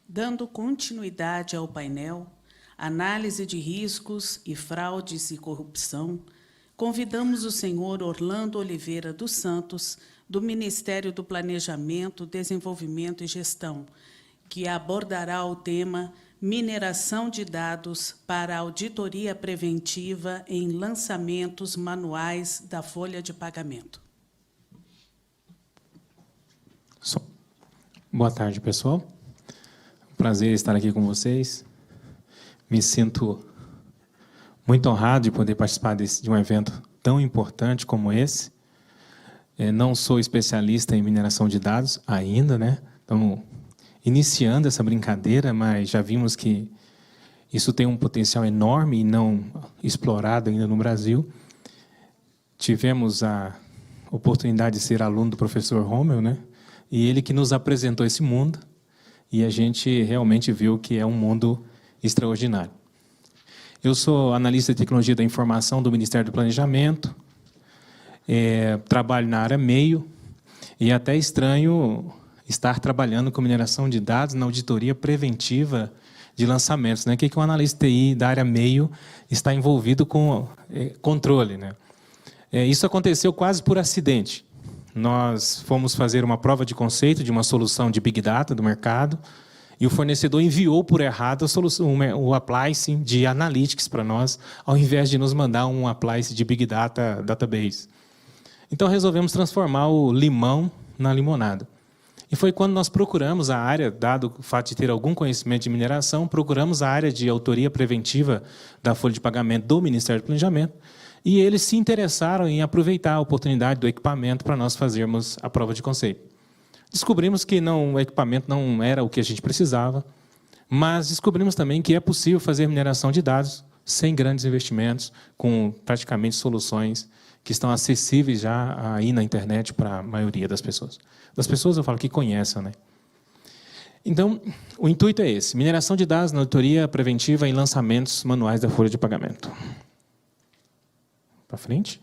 Dando continuidade ao painel, análise de riscos e fraudes e corrupção, convidamos o senhor Orlando Oliveira dos Santos, do Ministério do Planejamento, Desenvolvimento e Gestão, que abordará o tema mineração de dados para auditoria preventiva em lançamentos manuais da folha de pagamento. Boa tarde, pessoal. Prazer estar aqui com vocês. Me sinto muito honrado de poder participar de um evento tão importante como esse. Não sou especialista em mineração de dados ainda, né? Estamos iniciando essa brincadeira, mas já vimos que isso tem um potencial enorme e não explorado ainda no Brasil. Tivemos a oportunidade de ser aluno do professor Rommel, né? E ele que nos apresentou esse mundo, e a gente realmente viu que é um mundo extraordinário. Eu sou analista de tecnologia da informação do Ministério do Planejamento, trabalho na área meio, e até estranho estar trabalhando com mineração de dados na auditoria preventiva de lançamentos, né? O que um analista TI da área meio está envolvido com controle, né? Isso aconteceu quase por acidente. Nós fomos fazer uma prova de conceito de uma solução de Big Data do mercado e o fornecedor enviou por errado a solução, o appliance de Analytics para nós, ao invés de nos mandar um appliance de Big Data Database. Então, resolvemos transformar o limão na limonada. E foi quando nós procuramos a área, dado o fato de ter algum conhecimento de mineração, procuramos a área de autoria preventiva da folha de pagamento do Ministério do Planejamento, e eles se interessaram em aproveitar a oportunidade do equipamento para nós fazermos a prova de conceito. Descobrimos que o equipamento não era o que a gente precisava, mas descobrimos também que é possível fazer mineração de dados sem grandes investimentos, com praticamente soluções que estão acessíveis já aí na internet para a maioria das pessoas. Das pessoas, eu falo que conhecem, né? Então, o intuito é esse: mineração de dados na auditoria preventiva em lançamentos manuais da folha de pagamento. Para frente?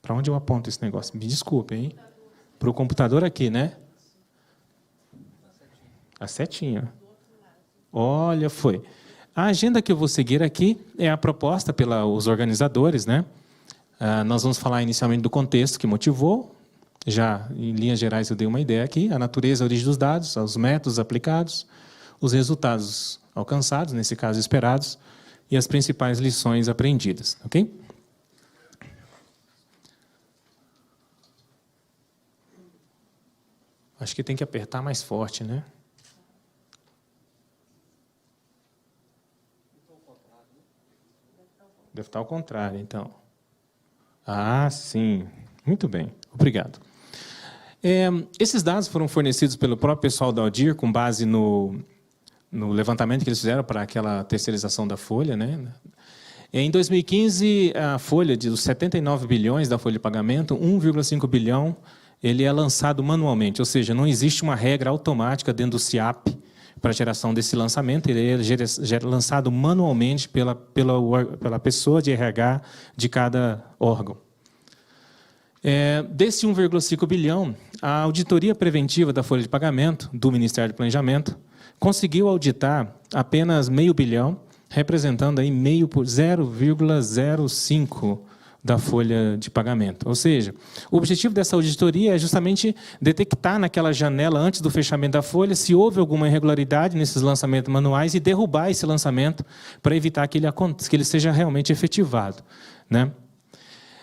Para onde eu aponto esse negócio? Me desculpe, hein? Para o computador aqui, né? A setinha. Olha, foi. A agenda que eu vou seguir aqui é a proposta pelos organizadores, né? Nós vamos falar inicialmente do contexto que motivou. Já, em linhas gerais, eu dei uma ideia aqui. A natureza, a origem dos dados, os métodos aplicados, os resultados alcançados, nesse caso esperados, e as principais lições aprendidas, ok? Acho que tem que apertar mais forte, né? Deve estar ao contrário, então. Ah, sim. Muito bem. Obrigado. Esses dados foram fornecidos pelo próprio pessoal da Audir, com base no levantamento que eles fizeram para aquela terceirização da folha, né? Em 2015, a folha dos 79 bilhões da folha de pagamento, 1,5 bilhão, ele é lançado manualmente, ou seja, não existe uma regra automática dentro do CIAP para a geração desse lançamento, ele é lançado manualmente pela pessoa de RH de cada órgão. Desse 1,5 bilhão, a auditoria preventiva da folha de pagamento do Ministério do Planejamento conseguiu auditar apenas meio bilhão, representando aí 0,05 da folha de pagamento. Ou seja, o objetivo dessa auditoria é justamente detectar naquela janela, antes do fechamento da folha, se houve alguma irregularidade nesses lançamentos manuais e derrubar esse lançamento para evitar que ele seja realmente efetivado, né?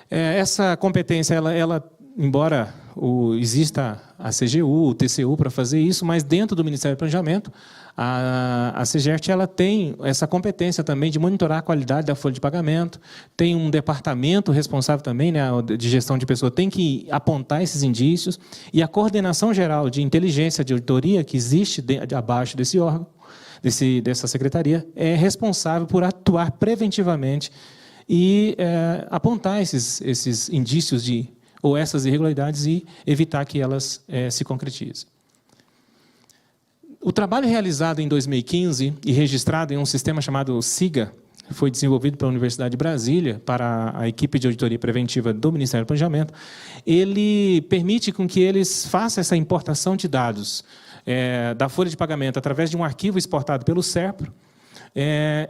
Essa competência, ela embora exista a CGU, o TCU para fazer isso, mas dentro do Ministério do Planejamento, a CGERT ela tem essa competência também de monitorar a qualidade da folha de pagamento, tem um departamento responsável também, né, de gestão de pessoa, tem que apontar esses indícios, e a coordenação geral de inteligência de auditoria que existe abaixo desse órgão, dessa secretaria, é responsável por atuar preventivamente e apontar esses indícios ou essas irregularidades e evitar que elas se concretizem. O trabalho realizado em 2015 e registrado em um sistema chamado SIGA, foi desenvolvido pela Universidade de Brasília para a equipe de auditoria preventiva do Ministério do Planejamento, ele permite com que eles façam essa importação de dados da folha de pagamento através de um arquivo exportado pelo SERPRO.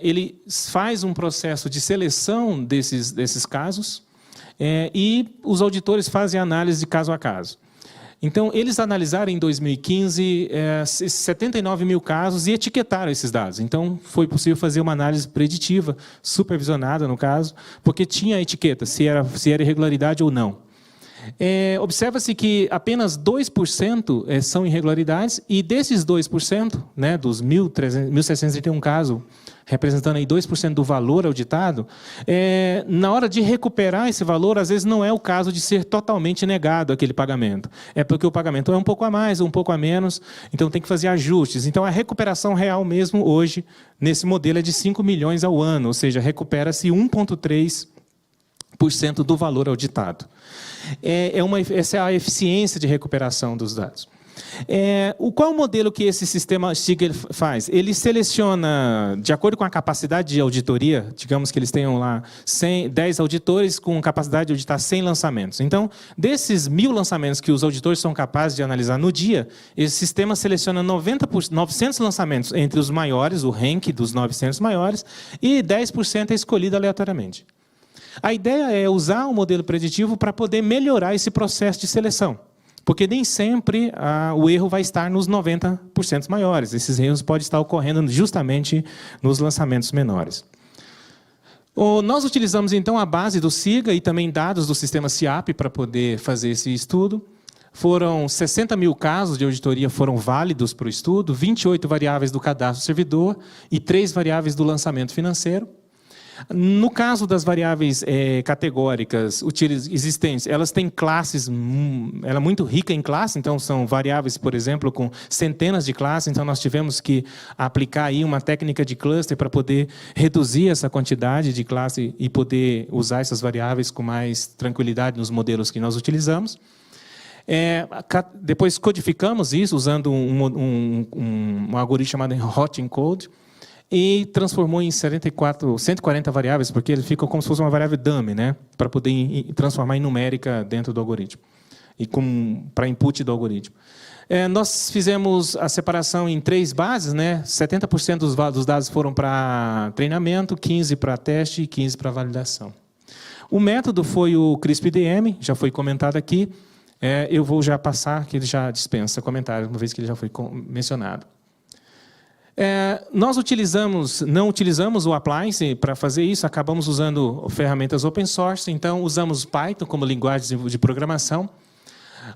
Ele faz um processo de seleção desses casos e os auditores fazem análise de caso a caso. Então, eles analisaram em 2015 79 mil casos e etiquetaram esses dados. Então, foi possível fazer uma análise preditiva, supervisionada no caso, porque tinha a etiqueta, se era irregularidade ou não. Observa-se que apenas 2% são irregularidades, e desses 2%, né, dos 1.731 casos, representando aí 2% do valor auditado, na hora de recuperar esse valor, às vezes não é o caso de ser totalmente negado aquele pagamento. É porque o pagamento é um pouco a mais ou um pouco a menos, então tem que fazer ajustes. Então, a recuperação real mesmo hoje, nesse modelo, é de 5 milhões ao ano, ou seja, recupera-se 1,3% do valor auditado. Essa é a eficiência de recuperação dos dados. Qual é o modelo que esse sistema Stiegler faz? Ele seleciona, de acordo com a capacidade de auditoria, digamos que eles tenham lá 10 auditores com capacidade de auditar 100 lançamentos. Então, desses 1.000 lançamentos que os auditores são capazes de analisar no dia, esse sistema seleciona 900 lançamentos entre os maiores, o ranking dos 900 maiores, e 10% é escolhido aleatoriamente. A ideia é usar o modelo preditivo para poder melhorar esse processo de seleção, porque nem sempre o erro vai estar nos 90% maiores. Esses erros podem estar ocorrendo justamente nos lançamentos menores. Nós utilizamos, então, a base do SIGA e também dados do sistema SIAP para poder fazer esse estudo. Foram 60 mil casos de auditoria foram válidos para o estudo, 28 variáveis do cadastro do servidor e 3 variáveis do lançamento financeiro. No caso das variáveis categóricas existentes, elas têm classes, ela é muito rica em classe, então são variáveis, por exemplo, com centenas de classes, então nós tivemos que aplicar aí uma técnica de cluster para poder reduzir essa quantidade de classe e poder usar essas variáveis com mais tranquilidade nos modelos que nós utilizamos. Depois codificamos isso usando um algoritmo chamado Hot Encode, e transformou em 140 variáveis, porque ele fica como se fosse uma variável dummy, né, para poder transformar em numérica dentro do algoritmo, e para input do algoritmo. Nós fizemos a separação em 3 bases, né, 70% dos dados foram para treinamento, 15% para teste e 15% para validação. O método foi o CRISP-DM, já foi comentado aqui, eu vou já passar, que ele já dispensa comentários, uma vez que ele já foi mencionado. Nós não utilizamos o Appliance para fazer isso, acabamos usando ferramentas open source, então usamos Python como linguagem de programação.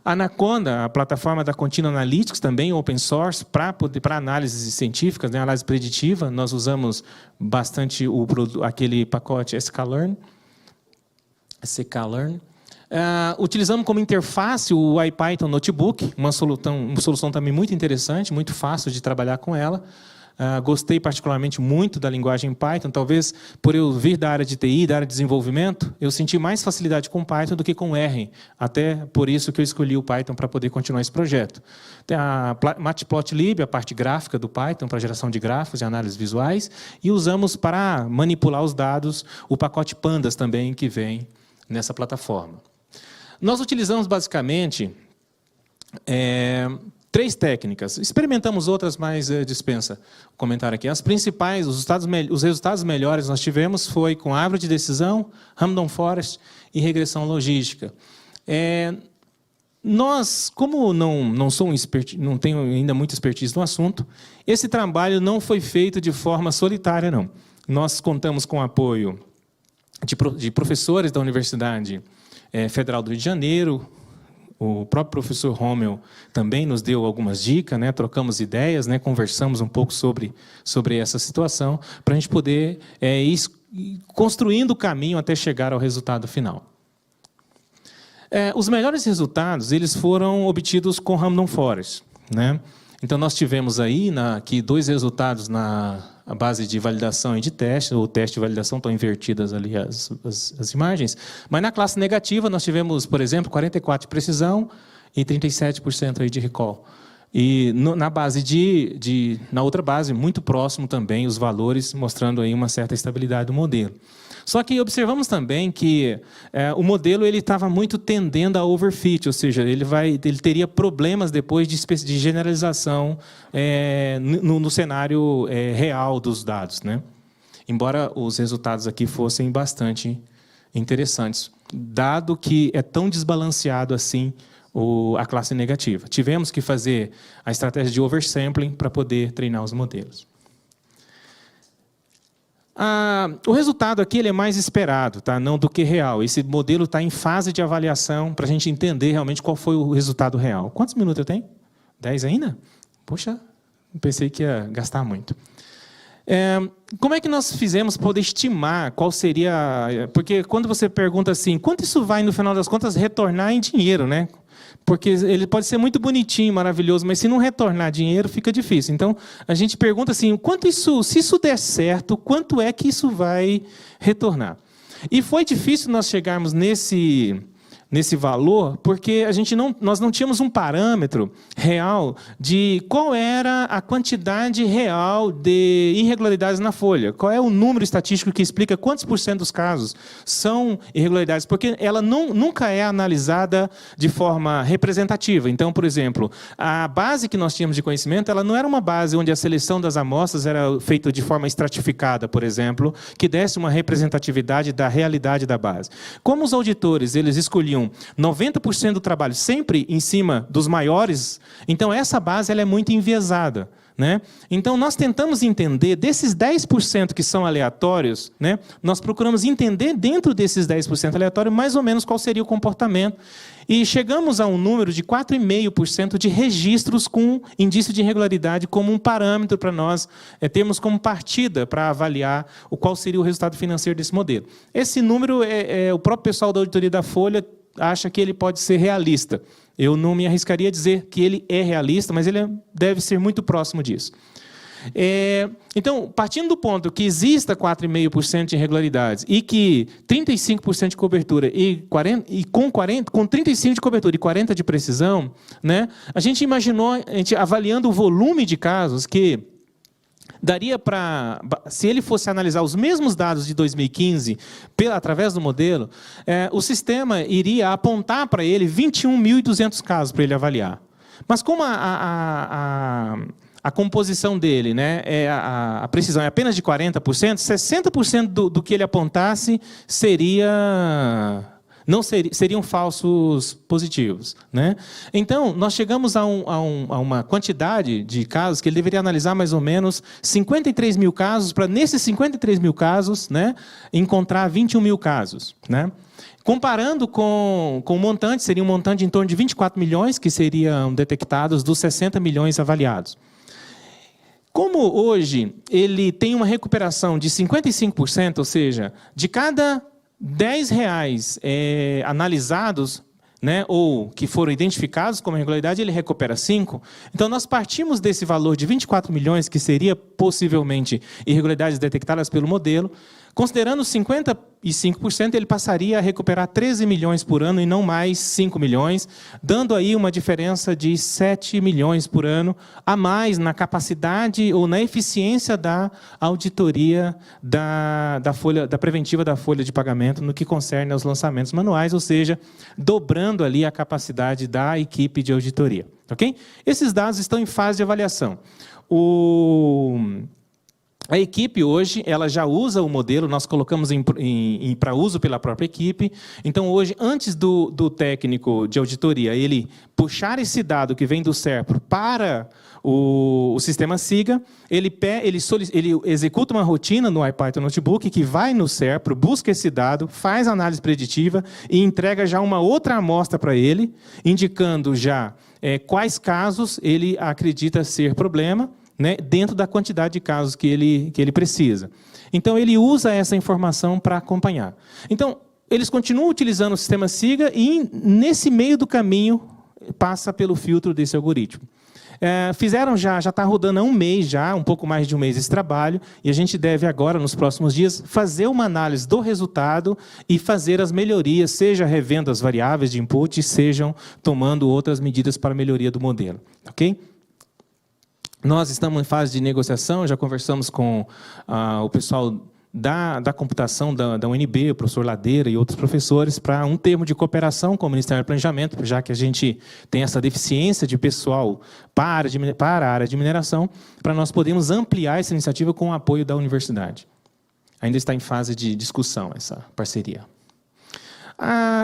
Anaconda, a plataforma da Continua Analytics, também open source, para análises científicas, né, análise preditiva, nós usamos bastante aquele pacote sklearn. Utilizamos como interface o IPython Notebook, uma solução também muito interessante, muito fácil de trabalhar com ela. Gostei particularmente muito da linguagem Python, talvez por eu vir da área de TI, da área de desenvolvimento, eu senti mais facilidade com Python do que com R, até por isso que eu escolhi o Python para poder continuar esse projeto. Tem a Matplotlib, a parte gráfica do Python, para geração de gráficos e análises visuais, e usamos para manipular os dados o pacote Pandas também, que vem nessa plataforma. Nós utilizamos basicamente 3 técnicas. Experimentamos outras, mas dispensa o comentário aqui. As principais, os resultados melhores nós tivemos foi com árvore de decisão, Random Forest e regressão logística. Nós, como não tenho ainda muita expertise no assunto, esse trabalho não foi feito de forma solitária, não. Nós contamos com o apoio de professores da Universidade Federal do Rio de Janeiro. O próprio professor Rommel também nos deu algumas dicas, né? Trocamos ideias, né? Conversamos um pouco sobre essa situação, para a gente poder ir construindo o caminho até chegar ao resultado final. Os melhores resultados eles foram obtidos com Random Forest, né? Então, nós tivemos aí aqui 2 resultados na base de validação e de teste. O teste e validação estão invertidas ali as imagens. Mas na classe negativa, nós tivemos, por exemplo, 44% de precisão e 37% aí de recall. E na outra base, muito próximo também, os valores, mostrando aí uma certa estabilidade do modelo. Só que observamos também que o modelo estava muito tendendo a overfit, ou seja, ele teria problemas depois de generalização no cenário real dos dados, né? Embora os resultados aqui fossem bastante interessantes, dado que é tão desbalanceado assim a classe negativa. Tivemos que fazer a estratégia de oversampling para poder treinar os modelos. O resultado aqui ele é mais esperado, tá? Não do que real. Esse modelo está em fase de avaliação para a gente entender realmente qual foi o resultado real. Quantos minutos eu tenho? 10 ainda? Poxa, pensei que ia gastar muito. Como é que nós fizemos para poder estimar qual seria... Porque quando você pergunta assim, quanto isso vai, no final das contas, retornar em dinheiro, né? Porque ele pode ser muito bonitinho, maravilhoso, mas se não retornar dinheiro, fica difícil. Então, a gente pergunta assim, se isso der certo, quanto é que isso vai retornar? E foi difícil nós chegarmos nesse valor, porque nós não tínhamos um parâmetro real de qual era a quantidade real de irregularidades na folha. Qual é o número estatístico que explica quantos por cento dos casos são irregularidades, porque ela nunca é analisada de forma representativa. Então, por exemplo, a base que nós tínhamos de conhecimento, ela não era uma base onde a seleção das amostras era feita de forma estratificada, por exemplo, que desse uma representatividade da realidade da base. Como os auditores, eles escolhiam 90% do trabalho sempre em cima dos maiores, então essa base ela é muito enviesada, né? Então nós tentamos entender desses 10% que são aleatórios, né? Nós procuramos entender dentro desses 10% aleatórios mais ou menos qual seria o comportamento e chegamos a um número de 4,5% de registros com indício de irregularidade como um parâmetro para nós termos como partida para avaliar qual seria o resultado financeiro desse modelo. Esse número o próprio pessoal da auditoria da Folha acha que ele pode ser realista. Eu não me arriscaria a dizer que ele é realista, mas ele deve ser muito próximo disso. Então, partindo do ponto que exista 4,5% de irregularidades e que 35% de cobertura com 35% de cobertura e 40% de precisão, né, a gente imaginou, avaliando o volume de casos que daria para, se ele fosse analisar os mesmos dados de 2015 através do modelo, o sistema iria apontar para ele 21.200 casos para ele avaliar. Mas como a composição dele, né, a precisão é apenas de 40%, 60% do que ele apontasse seriam falsos positivos, né? Então, nós chegamos a uma quantidade de casos que ele deveria analisar mais ou menos 53 mil casos, para nesses 53 mil casos, né, encontrar 21 mil casos, né? Comparando com o montante, seria um montante em torno de 24 milhões que seriam detectados dos 60 milhões avaliados. Como hoje ele tem uma recuperação de 55%, ou seja, de cada R$10 analisados, né, ou que foram identificados como irregularidade, ele recupera 5. Então, nós partimos desse valor de 24 milhões, que seria possivelmente irregularidades detectadas pelo modelo. Considerando 55%, ele passaria a recuperar 13 milhões por ano e não mais 5 milhões, dando aí uma diferença de 7 milhões por ano a mais na capacidade ou na eficiência da auditoria da preventiva da folha de pagamento no que concerne aos lançamentos manuais, ou seja, dobrando ali a capacidade da equipe de auditoria. Okay? Esses dados estão em fase de avaliação. A equipe hoje ela já usa o modelo, nós colocamos para uso pela própria equipe. Então, hoje, antes do técnico de auditoria ele puxar esse dado que vem do SERPRO para o sistema SIGA, ele executa uma rotina no IPython Notebook que vai no SERPRO, busca esse dado, faz análise preditiva e entrega já uma outra amostra para ele, indicando já quais casos ele acredita ser problema, né, dentro da quantidade de casos que ele precisa. Então, ele usa essa informação para acompanhar. Então, eles continuam utilizando o sistema SIGA e, nesse meio do caminho, passa pelo filtro desse algoritmo. Já está rodando há um mês, um pouco mais de um mês esse trabalho, e a gente deve agora, nos próximos dias, fazer uma análise do resultado e fazer as melhorias, seja revendo as variáveis de input, sejam tomando outras medidas para a melhoria do modelo. Ok? Nós estamos em fase de negociação, já conversamos com o pessoal da computação da UNB, o professor Ladeira e outros professores, para um termo de cooperação com o Ministério do Planejamento, já que a gente tem essa deficiência de pessoal para a área de mineração, para nós podermos ampliar essa iniciativa com o apoio da universidade. Ainda está em fase de discussão essa parceria.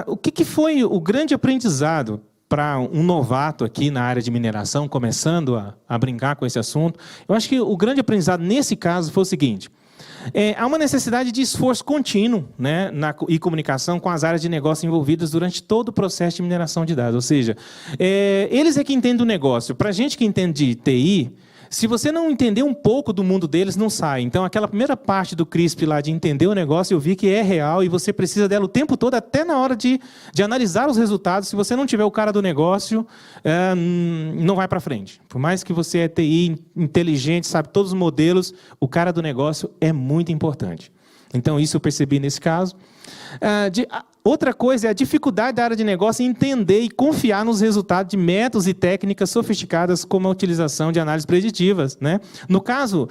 O que foi o grande aprendizado para um novato aqui na área de mineração, começando a brincar com esse assunto? Eu acho que o grande aprendizado nesse caso foi o seguinte: há uma necessidade de esforço contínuo, né, e comunicação com as áreas de negócio envolvidas durante todo o processo de mineração de dados. Ou seja, eles é que entendem o negócio. Para a gente que entende de TI, se você não entender um pouco do mundo deles, não sai. Então, aquela primeira parte do CRISP lá de entender o negócio, eu vi que é real e você precisa dela o tempo todo, até na hora de analisar os resultados. Se você não tiver o cara do negócio, não vai para frente. Por mais que você é TI, inteligente, sabe todos os modelos, o cara do negócio é muito importante. Então, isso eu percebi nesse caso. Outra coisa é a dificuldade da área de negócio em entender e confiar nos resultados de métodos e técnicas sofisticadas como a utilização de análises preditivas, né? No caso,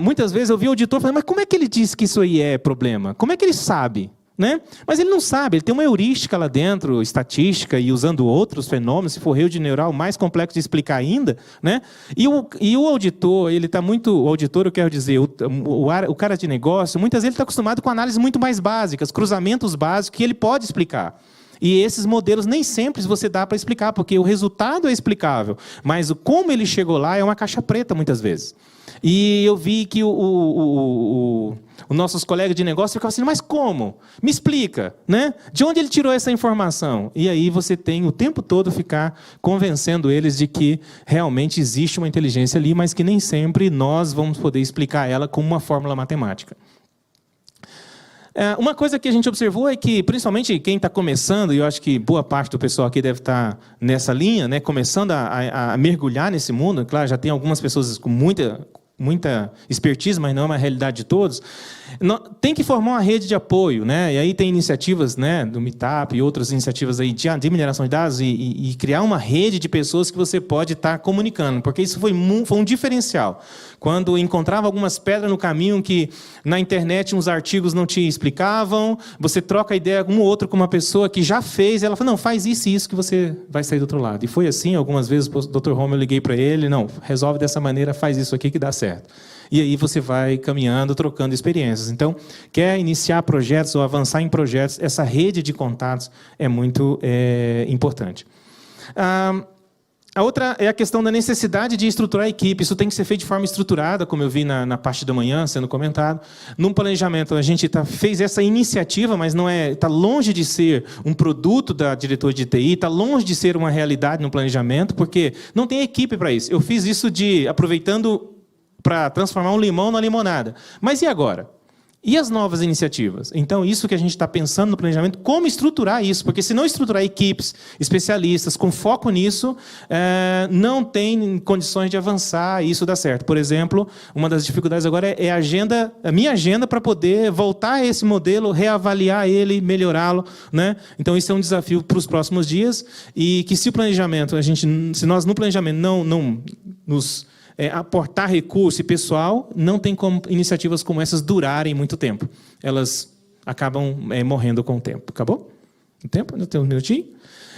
muitas vezes eu vi o auditor falando, mas como é que ele disse que isso aí é problema? Como é que ele sabe? Né? Mas ele não sabe, ele tem uma heurística lá dentro, estatística, e usando outros fenômenos, se for rede neural, mais complexo de explicar ainda, né? E o auditor, ele está muito... O auditor, eu quero dizer, o cara de negócio, muitas vezes ele está acostumado com análises muito mais básicas, cruzamentos básicos, que ele pode explicar. E esses modelos nem sempre você dá para explicar, porque o resultado é explicável, mas como ele chegou lá é uma caixa preta, muitas vezes. E eu vi que os nossos colegas de negócio ficavam assim, mas como? Me explica, né? De onde ele tirou essa informação? E aí você tem o tempo todo ficar convencendo eles de que realmente existe uma inteligência ali, mas que nem sempre nós vamos poder explicar ela com uma fórmula matemática. Uma coisa que a gente observou é que, principalmente quem está começando, e eu acho que boa parte do pessoal aqui deve estar nessa linha, né, começando a mergulhar nesse mundo, claro, já tem algumas pessoas com muita expertise, mas não é uma realidade de todos, tem que formar uma rede de apoio, né? E aí tem iniciativas, né, do Meetup e outras iniciativas aí de mineração de dados e criar uma rede de pessoas que você pode estar comunicando, porque isso foi um diferencial. Quando encontrava algumas pedras no caminho que na internet uns artigos não te explicavam, você troca ideia um ou outro com uma pessoa que já fez, e ela fala, não, faz isso e isso que você vai sair do outro lado. E foi assim, algumas vezes o Dr. Romer, eu liguei para ele, não, resolve dessa maneira, faz isso aqui que dá certo. E aí você vai caminhando, trocando experiências. Então, quer iniciar projetos ou avançar em projetos, essa rede de contatos é muito importante. A outra é a questão da necessidade de estruturar a equipe. Isso tem que ser feito de forma estruturada, como eu vi na parte da manhã sendo comentado. Num planejamento, a gente fez essa iniciativa, mas está longe de ser um produto da diretoria de TI, está longe de ser uma realidade no planejamento, porque não tem equipe para isso. Eu fiz isso aproveitando para transformar um limão na limonada. Mas e agora? E as novas iniciativas? Então, isso que a gente está pensando no planejamento, como estruturar isso? Porque se não estruturar equipes, especialistas, com foco nisso, não tem condições de avançar e isso dá certo. Por exemplo, uma das dificuldades agora é a minha agenda para poder voltar a esse modelo, reavaliar ele, melhorá-lo, né? Então, isso é um desafio para os próximos dias e que se o planejamento, se nós no planejamento não nos aportar recurso e pessoal, não tem como iniciativas como essas durarem muito tempo. Elas acabam morrendo com o tempo. Acabou? O tempo? Ainda tem um minutinho?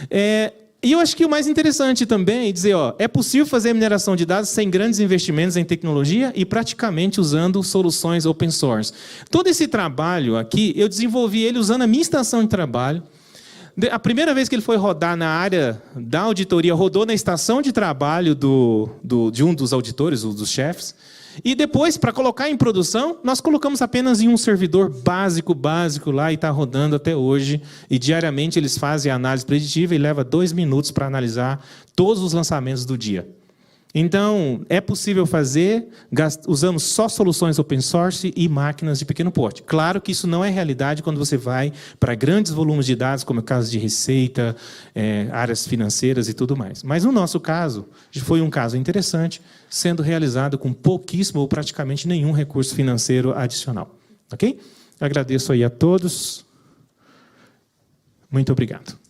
E eu acho que o mais interessante também é dizer, é possível fazer mineração de dados sem grandes investimentos em tecnologia e praticamente usando soluções open source. Todo esse trabalho aqui, eu desenvolvi ele usando a minha estação de trabalho. A primeira vez que ele foi rodar na área da auditoria, rodou na estação de trabalho de um dos auditores, dos chefes. E depois, para colocar em produção, nós colocamos apenas em um servidor básico lá e está rodando até hoje. E diariamente eles fazem a análise preditiva e leva 2 minutos para analisar todos os lançamentos do dia. Então, é possível fazer, usamos só soluções open source e máquinas de pequeno porte. Claro que isso não é realidade quando você vai para grandes volumes de dados, como é o caso de receita, áreas financeiras e tudo mais. Mas no nosso caso, foi um caso interessante, sendo realizado com pouquíssimo ou praticamente nenhum recurso financeiro adicional. Ok? Agradeço aí a todos. Muito obrigado.